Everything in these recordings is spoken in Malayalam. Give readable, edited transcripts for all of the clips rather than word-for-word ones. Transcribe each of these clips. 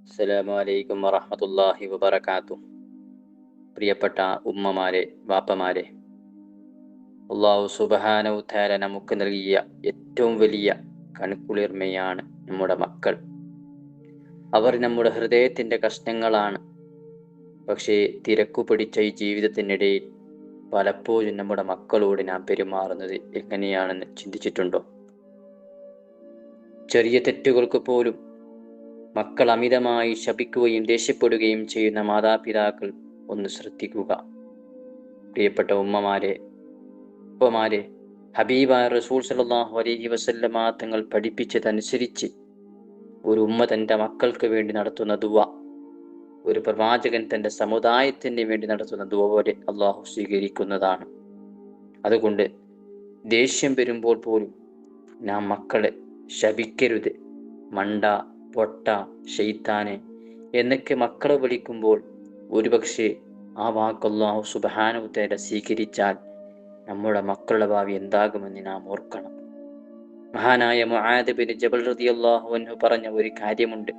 അസ്സലാമു അലൈക്കും വറഹ്മത്തുള്ളാഹി വബറകാതുഹു. പ്രിയപ്പെട്ട ഉമ്മമാരെ, വാപ്പമാരെ, അല്ലാഹു സുബ്ഹാനഹു തആല നമുക്ക് നൽകിയ ഏറ്റവും വലിയ കൺകുളിർമയാണ് നമ്മുടെ മക്കൾ. അവർ നമ്മുടെ ഹൃദയത്തിൻ്റെ കഷ്ണങ്ങളാണ്. പക്ഷേ തിരക്കു പിടിച്ച ഈ ജീവിതത്തിനിടയിൽ പലപ്പോഴും നമ്മുടെ മക്കളോട് നാം പെരുമാറുന്നത് എങ്ങനെയാണെന്ന് ചിന്തിച്ചിട്ടുണ്ടോ? ചെറിയ തെറ്റുകൾക്ക് പോലും മക്കൾ അമിതമായി ശപിക്കുകയും ദേഷ്യപ്പെടുകയും ചെയ്യുന്ന മാതാപിതാക്കൾ ഒന്ന് ശ്രദ്ധിക്കുക. പ്രിയപ്പെട്ട ഉമ്മമാരെ, ഉപ്പമാരെ, ഹബീബായ റസൂൽ സല്ലല്ലാഹു അലൈഹി വസല്ലമ തങ്ങൾ പഠിപ്പിച്ചതനുസരിച്ച് ഒരു ഉമ്മ തൻ്റെ മക്കൾക്ക് വേണ്ടി നടത്തുന്ന ദുആ, ഒരു പ്രവാചകൻ തൻ്റെ സമുദായത്തിന് വേണ്ടി നടത്തുന്ന ദുആ പോലെ അള്ളാഹു സ്വീകരിക്കുന്നതാണ്. അതുകൊണ്ട് ദേഷ്യം വരുമ്പോൾ പോലും നാം മക്കളെ ശപിക്കരുത്. മണ്ട, പൊട്ട, ശൈത്താനെ എന്നൊക്കെ മക്കളെ വിളിക്കുമ്പോൾ ഒരുപക്ഷെ ആ വാക്ക് അല്ലാഹു സുബ്ഹാനഹു തആല സ്വീകരിച്ചാൽ നമ്മുടെ മക്കളുടെ ഭാവി എന്താകുമെന്ന് നാം ഓർക്കണം. മഹാനായ മുആദ് ബിൻ ജബൽ റളിയല്ലാഹു അൻഹു പറഞ്ഞ ഒരു കാര്യമുണ്ട്.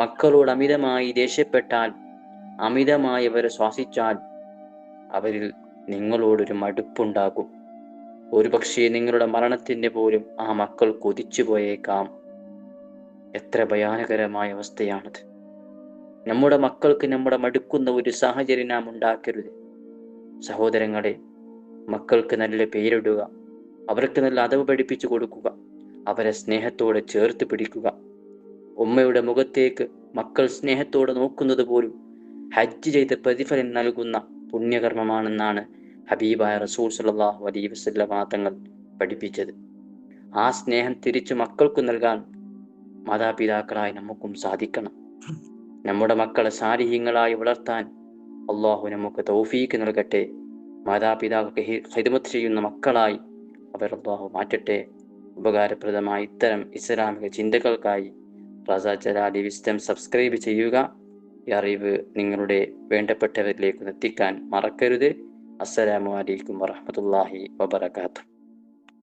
മക്കളോട് അമിതമായി ദേഷ്യപ്പെട്ടാൽ, അമിതമായി അവരെ ശ്വാസിച്ചാൽ അവരിൽ നിങ്ങളോടൊരു മടുപ്പുണ്ടാകും. ഒരുപക്ഷെ നിങ്ങളുടെ മരണത്തിന് പോലും ആ മക്കൾ കൊതിച്ചു പോയേക്കാം. എത്ര ഭയാനകരമായ അവസ്ഥയാണത്. നമ്മുടെ മക്കൾക്ക് നമ്മുടെ മടുക്കുന്ന ഒരു സാഹചര്യം നാം ഉണ്ടാക്കരുത്. സഹോദരങ്ങളെ, മക്കൾക്ക് നല്ല പേരിടുക, അവർക്ക് നല്ല അതവ് പഠിപ്പിച്ചു കൊടുക്കുക, അവരെ സ്നേഹത്തോടെ ചേർത്ത് പിടിക്കുക. ഉമ്മയുടെ മുഖത്തേക്ക് മക്കൾ സ്നേഹത്തോടെ നോക്കുന്നത് പോലും ഹജ്ജ് ചെയ്ത് പ്രതിഫലം നൽകുന്ന പുണ്യകർമ്മമാണെന്നാണ് ഹബീബായ റസൂൽ സല്ലല്ലാഹു അലൈഹി വസല്ലമ തങ്ങൾ പഠിപ്പിച്ചത്. ആ സ്നേഹം തിരിച്ചു മക്കൾക്ക് നൽകാൻ മാതാപിതാക്കളായി നമുക്കും സാധിക്കണം. നമ്മുടെ മക്കളെ സാലിഹീങ്ങളായി വളർത്താൻ അള്ളാഹു നമുക്ക് തൗഫീക്ക് നൽകട്ടെ. മാതാപിതാക്കൾക്ക് ഖിദ്മത്ത് ചെയ്യുന്ന മക്കളായി അവർ അള്ളാഹു മാറ്റട്ടെ. ഉപകാരപ്രദമായ ഇത്തരം ഇസ്ലാമിക ചിന്തകൾക്കായി റസ ജലാലി വിസ്ഡം സബ്സ്ക്രൈബ് ചെയ്യുക. ഈ അറിവ് നിങ്ങളുടെ വേണ്ടപ്പെട്ടവരിലേക്ക് എത്തിക്കാൻ മറക്കരുത്. അസ്സലാമു അലൈക്കും വറഹ്മത്തുള്ളാഹി വബറകാതുഹു.